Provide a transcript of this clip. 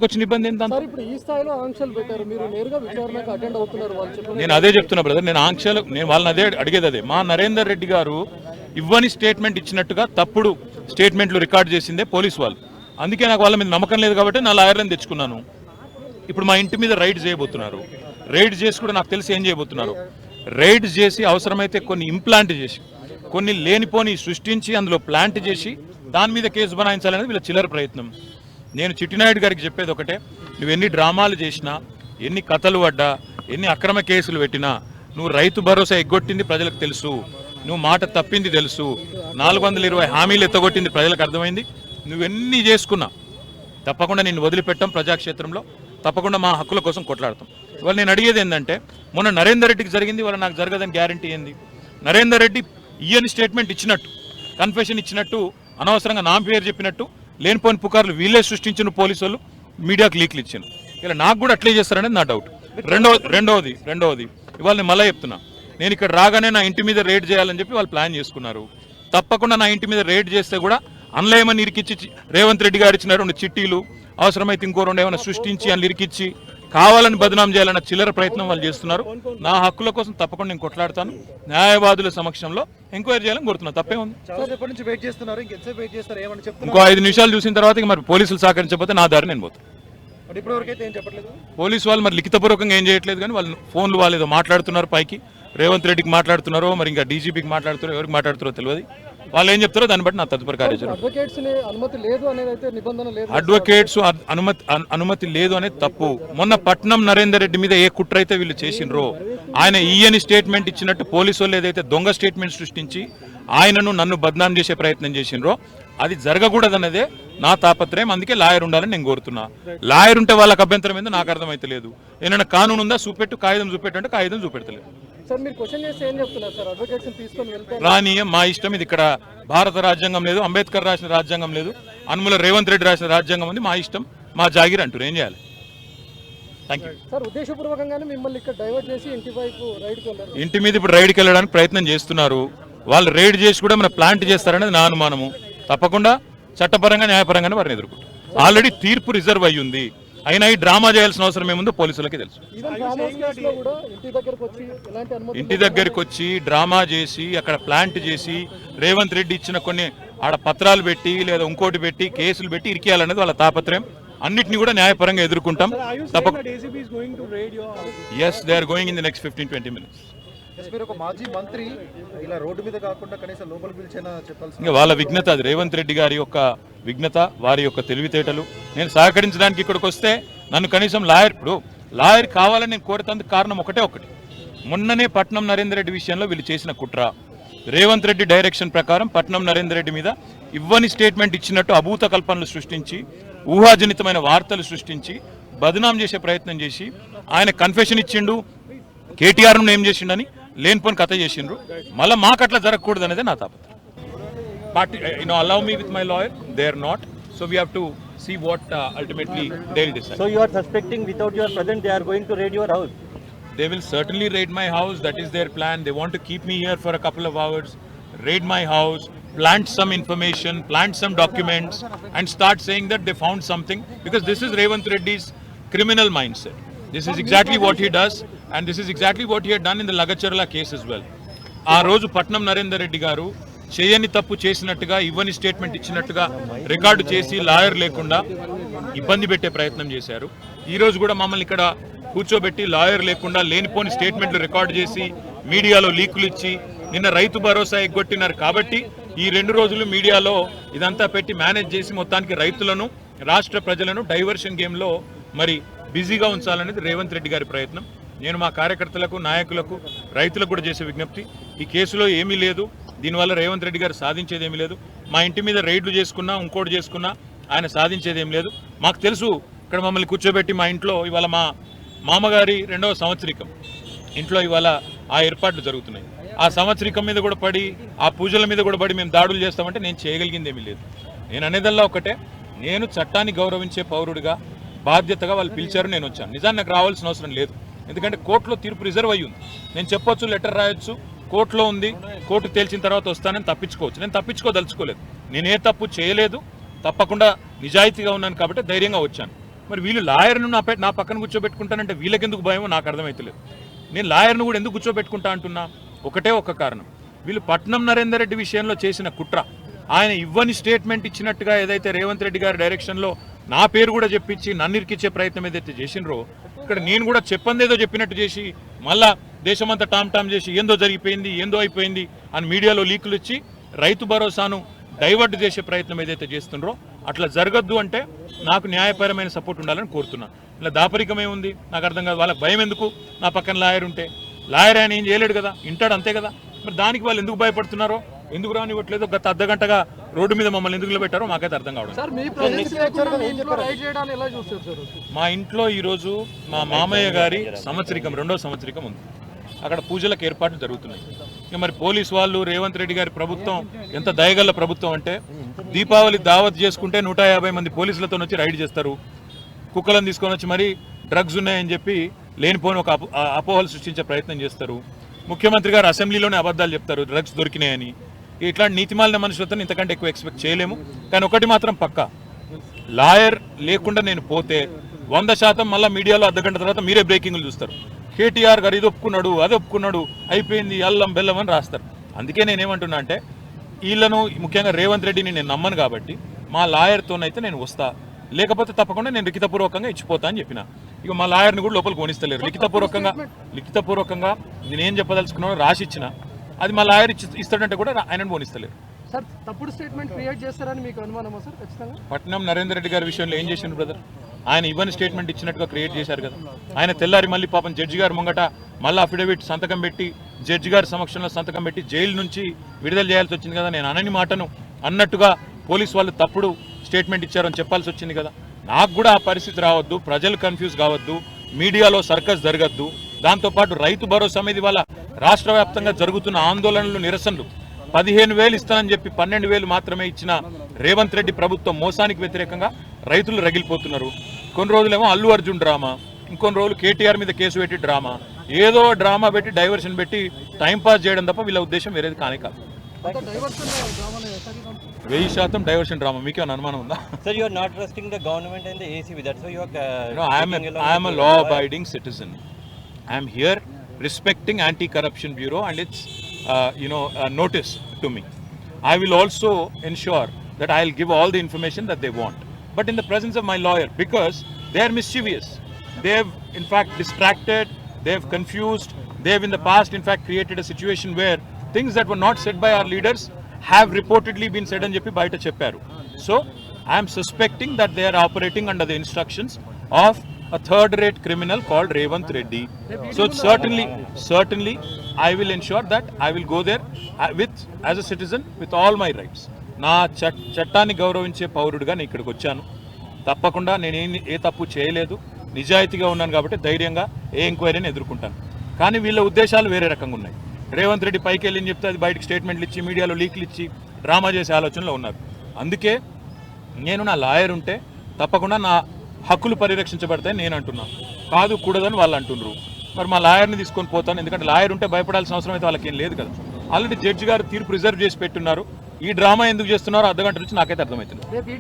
వచ్చిన ఇబ్బంది ఏంటంటే సార్ ఇప్పుడు ఈ స్థాయిలో ఆంక్షలు పెట్టారు, మీరు నేరుగా విచారణకు అటెండ్ అవుతున్నారు వాళ్ళు చెప్పిన. నేను అదే చెప్తున్నా బ్రదర్, నేను ఆంక్షలు నేను వాళ్ళని అదే అడిగేది అదే. మా నరేందర్ రెడ్డి గారు ఇవ్వని స్టేట్మెంట్ ఇచ్చినట్టుగా తప్పుడు స్టేట్మెంట్లు రికార్డ్ చేసిందే పోలీసు వాళ్ళు. అందుకే నాకు వాళ్ళ మీద నమ్మకం లేదు కాబట్టి నా లాయర్లను తెచ్చుకున్నాను. ఇప్పుడు మా ఇంటి మీద రైడ్ చేయబోతున్నారు. రైడ్ చేసి కూడా నాకు తెలిసి ఏం చేయబోతున్నారు, రైడ్ చేసి అవసరమైతే కొన్ని ఇంప్లాంట్ చేసి కొన్ని లేనిపోని సృష్టించి అందులో ప్లాంట్ చేసి దాని మీద కేసు బనాయించాలనేది వీళ్ళ చిల్లర ప్రయత్నం. నేను చిట్టినాయుడు గారికి చెప్పేది ఒకటే, నువ్వు ఎన్ని డ్రామాలు చేసినా, ఎన్ని కథలు పడ్డా, ఎన్ని అక్రమ కేసులు పెట్టినా, నువ్వు రైతు భరోసా ఎగ్గొట్టింది ప్రజలకు తెలుసు, నువ్వు మాట తప్పింది తెలుసు, 420 హామీలు ఎత్తగొట్టింది ప్రజలకు అర్థమైంది. నువ్వెన్ని చేసుకున్నా తప్పకుండా నిన్ను వదిలిపెట్టాం, ప్రజాక్షేత్రంలో తప్పకుండా మా హక్కుల కోసం కొట్లాడతాం. ఇవాళ నేను అడిగేది ఏంటంటే, మొన్న నరేందర్ రెడ్డికి జరిగింది, వాళ్ళ నాకు జరగదని గ్యారంటీ ఏంది? నరేందర్ రెడ్డి ఈయన స్టేట్మెంట్ ఇచ్చినట్టు, కన్ఫెషన్ ఇచ్చినట్టు, అనవసరంగా నా పేరు చెప్పినట్టు లేనిపోని పుకార్లు వీళ్ళే సృష్టించిన పోలీసు వాళ్ళు మీడియాకు లీక్లు ఇచ్చాను. ఇలా నాకు కూడా అట్లే చేస్తారనేది నా డౌట్. రెండవది ఇవాళ నేను మళ్ళీ చెప్తున్నా, నేను ఇక్కడ రాగానే నా ఇంటి మీద రేడ్ చేయాలని చెప్పి వాళ్ళు ప్లాన్ చేసుకున్నారు. తప్పకుండా నా ఇంటి మీద రేడ్ చేస్తే కూడా అందులో ఏమని ఇరికిచ్చి రేవంత్ రెడ్డి గారు ఇచ్చిన 2 చిట్టీలు, అవసరమైతే ఇంకో 2 ఏమైనా సృష్టించి అందులో ఇరికిచ్చి కావాలని బదనాం చేయాలన్న చిల్లర ప్రయత్నం వాళ్ళు చేస్తున్నారు. నా హక్కుల కోసం తప్పకుండా నేను కొట్లాడతాను. న్యాయవాదుల సమక్షంలో ఎంక్వైరీ చేయాలని కోరుతున్నా. తప్పే ఉంది. ఇంకో 5 నిమిషాలు చూసిన తర్వాత మరి పోలీసులు సహకరించకపోతే నా దారి నేను పోతాను. పోలీసు వాళ్ళు మరి లిఖితపూర్వకంగా ఏం చేయట్లేదు, కానీ వాళ్ళు ఫోన్లు వాళ్ళు ఏదో మాట్లాడుతున్నారు, పైకి రేవంత్ రెడ్డికి మాట్లాడుతున్నారో మరి ఇంకా డీజీపీకి మాట్లాడుతారో ఎవరికి మాట్లాడుతారో తెలియదు. వాళ్ళు ఏం చెప్తారో దాన్ని బట్టి నా తదుపరి కార్యాచరణ. అడ్వకేట్స్ అనుమతి లేదు అనేది తప్పు. మొన్న పట్నం నరేందర్ రెడ్డి మీద ఏ కుట్ర అయితే వీళ్ళు చేసినరో, ఆయన ఈయని స్టేట్మెంట్ ఇచ్చినట్టు పోలీసు వాళ్ళు ఏదైతే దొంగ స్టేట్మెంట్ సృష్టించి ఆయనను నన్ను బద్నాం చేసే ప్రయత్నం చేసినరో అది జరగకూడదన్నదే నా తాపత్రయం. అందుకే లాయర్ ఉండాలని నేను కోరుతున్నా. లాయర్ ఉంటే వాళ్ళకి అభ్యంతరం ఏందో నాకు అర్థమైతే లేదు. ఏమైనా కానూను ఉందా చూపెట్టు, కాగితం చూపెట్టు అంటే కాగితం చూపెడతలేదు. రానియ మా ఇష్టం. ఇది ఇక్కడ భారత రాజ్యాంగం లేదు, అంబేద్కర్ రాసిన రాజ్యాంగం లేదు, అనుముల రేవంత్ రెడ్డి రాసిన రాజ్యాంగం ఉంది. మా ఇష్టం, మా జాగిర్ అంటారు, ఏం చేయాలి? ఇంటి మీద ఇప్పుడు రైడ్కి వెళ్ళడానికి ప్రయత్నం చేస్తున్నారు. వాళ్ళు రైడ్ చేసి కూడా మన ప్లాంట్ చేస్తారనేది నా అనుమానము. తప్పకుండా చట్టపరంగా న్యాయపరంగానే వారిని ఎదుర్కొంటారు. ఆల్రెడీ తీర్పు రిజర్వ్ అయ్యి ఉంది. అయినా ఈ డ్రామా చేయాల్సిన అవసరం ఏముందో పోలీసులకి తెలుసు. ఇంటి దగ్గరికి వచ్చి డ్రామా చేసి అక్కడ ప్లాంట్ చేసి రేవంత్ రెడ్డి ఇచ్చిన కొన్ని ఆడ పత్రాలు పెట్టి లేదా ఇంకోటి పెట్టి కేసులు పెట్టి ఇరికేయాలనేది వాళ్ళ తాపత్రయం. అన్నిటిని కూడా న్యాయపరంగా ఎదుర్కొంటాం. Yes, they are going in the next 15-20 minutes. ఇంకా వాళ్ళ విఘ్నత అది, రేవంత్ రెడ్డి గారి యొక్క విఘ్నత, వారి యొక్క తెలివితేటలు. నేను సహకరించడానికి ఇక్కడికి వస్తే నన్ను కనీసం లాయర్ కావాలని నేను కోరుతందుకు కారణం ఒకటి. మొన్ననే పట్నం నరేందర్ రెడ్డి విషయంలో వీళ్ళు చేసిన కుట్ర, రేవంత్ రెడ్డి డైరెక్షన్ ప్రకారం పట్నం నరేందర్ రెడ్డి మీద ఇవ్వని స్టేట్మెంట్ ఇచ్చినట్టు అభూత కల్పనలు సృష్టించి, ఊహాజనితమైన వార్తలు సృష్టించి బదనాం చేసే ప్రయత్నం చేసి, ఆయన కన్ఫెషన్ ఇచ్చిండు, కేటీఆర్ను ఏం చేసిండని లేనిపోని కథ చేసిండ్రు. మళ్ళీ మాకు అట్లా జరగకూడదు అనేది నా తాపత్రయం. Party, allow me with my lawyer. They are not, so we have to see what ultimately they'll decide. So you are suspecting without your presence they are going to raid your house? They will certainly raid my house. That is their plan. They want to keep me here for a couple of hours, raid my house, plant some information, plant some documents, and start saying that they found something, because this is Revanth Reddy's criminal mindset. This is exactly what he does, and this is exactly what he had done in the Lagacharla case as well. ఆ రోజు పట్నం నరేందర్ రెడ్డి గారు చేయని తప్పు చేసినట్టుగా, ఇవ్వని statement ఇచ్చినట్టుగా record చేసి lawyer లేకుండా ఇబ్బంది పెట్టే ప్రయత్నం చేశారు. ఈరోజు కూడా మమ్మల్ని ఇక్కడ కూర్చోబెట్టి లాయర్ లేకుండా లేనిపోని స్టేట్మెంట్లు రికార్డు చేసి మీడియాలో లీకులు ఇచ్చి నిన్న రైతు భరోసా ఎగ్గొట్టినారు. కాబట్టి ఈ 2 రోజులు మీడియాలో ఇదంతా పెట్టి మేనేజ్ చేసి మొత్తానికి రైతులను, రాష్ట్ర ప్రజలను డైవర్షన్ గేమ్లో మరి బిజీగా ఉంచాలనేది రేవంత్ రెడ్డి గారి ప్రయత్నం. నేను మా కార్యకర్తలకు, నాయకులకు, రైతులకు కూడా చేసే విజ్ఞప్తి, ఈ కేసులో ఏమీ లేదు, దీనివల్ల రేవంత్ రెడ్డి గారు సాధించేది ఏమీ లేదు. మా ఇంటి మీద రైడ్లు చేసుకున్నా, ఇంకోటి చేసుకున్నా ఆయన సాధించేది ఏం లేదు. మాకు తెలుసు, ఇక్కడ మమ్మల్ని కూర్చోబెట్టి మా ఇంట్లో ఇవాళ మా మామగారి 2వ సంవత్సరికం ఇంట్లో ఇవాళ ఆ ఏర్పాట్లు జరుగుతున్నాయి. ఆ సంవత్సరికం మీద కూడా పడి, ఆ పూజల మీద కూడా పడి మేము దాడులు చేస్తామంటే నేను చేయగలిగింది ఏమీ లేదు. నేను అనేదల్లా ఒకటే, నేను చట్టాన్ని గౌరవించే పౌరుడిగా బాధ్యతగా వాళ్ళు పిలిచారు, నేను వచ్చాను. నిజాన్ని నాకు రావాల్సిన అవసరం లేదు, ఎందుకంటే కోర్టులో తీర్పు రిజర్వ్ అయ్యి ఉంది. నేను చెప్పొచ్చు, లెటర్ రాయొచ్చు, కోర్టులో ఉంది, కోర్టు తేల్చిన తర్వాత వస్తానని తప్పించుకోవచ్చు. నేను తప్పించుకోదలుచుకోలేదు. నేనే తప్పు చేయలేదు, తప్పకుండా నిజాయితీగా ఉన్నాను కాబట్టి ధైర్యంగా వచ్చాను. మరి వీళ్ళు లాయర్ను నా పక్కన కూర్చోబెట్టుకుంటానంటే వీళ్ళకెందుకు భయమో నాకు అర్థమవుతలేదు. నేను లాయర్ను కూడా ఎందుకు కూర్చోబెట్టుకుంటా అంటున్నా, ఒకటే ఒక్క కారణం, వీళ్ళు పట్నం నరేందర్ రెడ్డి విషయంలో చేసిన కుట్ర, ఆయన ఇవ్వని స్టేట్మెంట్ ఇచ్చినట్టుగా ఏదైతే రేవంత్ రెడ్డి గారి డైరెక్షన్లో నా పేరు కూడా చెప్పించి నన్ను ఇరికిచ్చే ప్రయత్నం ఏదైతే చేసినరో, ఇక్కడ నేను కూడా చెప్పందేదో చెప్పినట్టు చేసి మళ్ళా దేశమంతా టామ్ చేసి ఏందో జరిగిపోయింది ఏందో అయిపోయింది అని మీడియాలో లీకులు ఇచ్చి రైతు భరోసాను డైవర్ట్ చేసే ప్రయత్నం ఏదైతే చేస్తుండ్రో అట్లా జరగద్దు. అంటే నాకు న్యాయపరమైన సపోర్ట్ ఉండాలని కోరుతున్నా. ఇలా దాపరికమే ఉంది నాకు అర్థం కాదు. వాళ్ళకి భయం ఎందుకు? నా పక్కన లాయర్ ఉంటే, లాయర్ ఆయన ఏం చేయలేడు కదా, ఇంటాడు అంతే కదా. మరి దానికి వాళ్ళు ఎందుకు భయపడుతున్నారో, ఎందుకు రానివ్వట్లేదు, గత అర్ధగంటగా రోడ్డు మీద మమ్మల్ని ఎందుకు పెట్టారో మాకైతే అర్థం కావడం. మా ఇంట్లో ఈరోజు మా మామయ్య గారి సంవత్సరికం, 2వ సంవత్సరికం ఉంది. అక్కడ పూజలకు ఏర్పాట్లు జరుగుతున్నాయి. ఇక మరి పోలీసు వాళ్ళు, రేవంత్ రెడ్డి గారి ప్రభుత్వం ఎంత దయగల ప్రభుత్వం అంటే, దీపావళి దావత్ చేసుకుంటే 150 మంది పోలీసులతో వచ్చి రైడ్ చేస్తారు. కుక్కలను తీసుకొని వచ్చి మరి డ్రగ్స్ ఉన్నాయని చెప్పి లేనిపోని ఒక అపోహలు సృష్టించే ప్రయత్నం చేస్తారు. ముఖ్యమంత్రి గారు అసెంబ్లీలోనే అబద్ధాలు చెప్తారు డ్రగ్స్ దొరికినాయని. ఇట్లాంటి నీతిమాలిన మనుషులతో ఇంతకంటే ఎక్కువ ఎక్స్పెక్ట్ చేయలేము. కానీ ఒకటి మాత్రం పక్కా, లాయర్ లేకుండా నేను పోతే 100% మళ్ళీ మీడియాలో అర్ధగంట తర్వాత మీరే బ్రేకింగ్లు చూస్తారు. కేటీఆర్ గారు ఇది ఒప్పుకున్నాడు, అది ఒప్పుకున్నాడు, అయిపోయింది, అల్లం బెల్లం అని రాస్తారు. అందుకే నేనేమంటున్నా అంటే, వీళ్ళను ముఖ్యంగా రేవంత్ రెడ్డిని నేను నమ్మను కాబట్టి మా లాయర్తోనైతే నేను వస్తా, లేకపోతే తప్పకుండా నేను లిఖితపూర్వకంగా ఇచ్చిపోతా అని చెప్పిన. ఇక మా లాయర్ని కూడా లోపలికి కొనిస్తలేరు. లిఖితపూర్వకంగా నేనేం చెప్పదలుచుకున్నానో రాసి ఇచ్చిన, అది మా లాయర్ ఇస్తాడంటే కూడా ఆయనను పోనిస్తలేరు. సార్, తప్పుడు స్టేట్మెంట్ క్రియేట్ చేస్తారని మీకు అనుమానమా సార్? ఖచ్చితంగా పట్నం నరేందర్ రెడ్డి గారి విషయంలో ఏం చేసిండు బ్రదర్? ఆయన ఇవ్వని స్టేట్మెంట్ ఇచ్చినట్టుగా క్రియేట్ చేశారు కదా. ఆయన తెల్లారి మళ్ళీ పాపం జడ్జి గారు ముంగట మళ్ళీ అఫిడవిట్ సంతకం పెట్టి, జడ్జి గారి సమక్షంలో సంతకం పెట్టి జైలు నుంచి విడుదల చేయాల్సి వచ్చింది కదా. నేను అనని మాటను అన్నట్టుగా పోలీసు వాళ్ళు తప్పుడు స్టేట్మెంట్ ఇచ్చారని చెప్పాల్సి వచ్చింది కదా. నాకు కూడా ఆ పరిస్థితి రావద్దు, ప్రజలు కన్ఫ్యూజ్ కావద్దు, మీడియాలో సర్కస్ జరగద్దు. దాంతోపాటు రైతు భరోసా మీద ఇవాళ రాష్ట్ర వ్యాప్తంగా జరుగుతున్న ఆందోళనలు, నిరసనలు, 15,000 ఇస్తానని చెప్పి 12,000 మాత్రమే ఇచ్చిన రేవంత్ రెడ్డి ప్రభుత్వం మోసానికి వ్యతిరేకంగా రైతులు రగిలిపోతున్నారు. కొన్ని రోజులేమో అల్లు అర్జున్ డ్రామా, ఇంకొన్ని రోజులు కేటీఆర్ మీద కేసు పెట్టి డ్రామా, ఏదో డ్రామా పెట్టి డైవర్షన్ పెట్టి టైంపాస్ చేయడం తప్ప వీళ్ళ ఉద్దేశం వేరేది కానే కాదు. 1000% డైవర్షన్ డ్రామా. మీకేమైనా అనుమానం ఉందా? Sir, you are not trusting the government and the ACB. That's why you are. No, I am a law-abiding citizen. I am here respecting Anti-Corruption Bureau and its notice to me. I will also ensure that I will give all the information that they want, but in the presence of my lawyer, because they are mischievous. They have in fact distracted, they have confused, they have in the past in fact created a situation where things that were not said by our leaders have reportedly been said అని చెప్పి బయట చెప్పారు. So I am suspecting that they are operating under the instructions of a third-rate criminal called Revanth Reddy. So certainly I will ensure that I will go there as a citizen with all my rights. నా చట్టాన్ని గౌరవించే పౌరుడిగా నేను ఇక్కడికి వచ్చాను. తప్పకుండా నేను ఏ తప్పు చేయలేదు, నిజాయితీగా ఉన్నాను కాబట్టి ధైర్యంగా ఏ ఎంక్వైరీని ఎదుర్కొంటాను. కానీ వీళ్ళ ఉద్దేశాలు వేరే రకంగా ఉన్నాయి. రేవంత్ రెడ్డి పైకి వెళ్ళి చెప్తే అది బయటకు స్టేట్మెంట్లు ఇచ్చి మీడియాలో లీక్లు ఇచ్చి డ్రామా చేసే ఆలోచనలో ఉన్నారు. అందుకే నేను నా లాయర్ ఉంటే తప్పకుండా నా హక్కులు పరిరక్షించబడతాయని నేను అంటున్నాను. కాదు కూడదని వాళ్ళు అంటున్నారు. మరి మా లాయర్ని తీసుకొని పోతాను, ఎందుకంటే లాయర్ ఉంటే భయపడాల్సిన అవసరం అయితే వాళ్ళకి ఏం లేదు కదా. ఆల్రెడీ జడ్జి గారు తీర్పు రిజర్వ్ చేసి పెట్టున్నారు. ఈ డ్రామా ఎందుకు చేస్తున్నారో అర్ధగంట నుంచి నాకైతే అర్థమవుతుంది.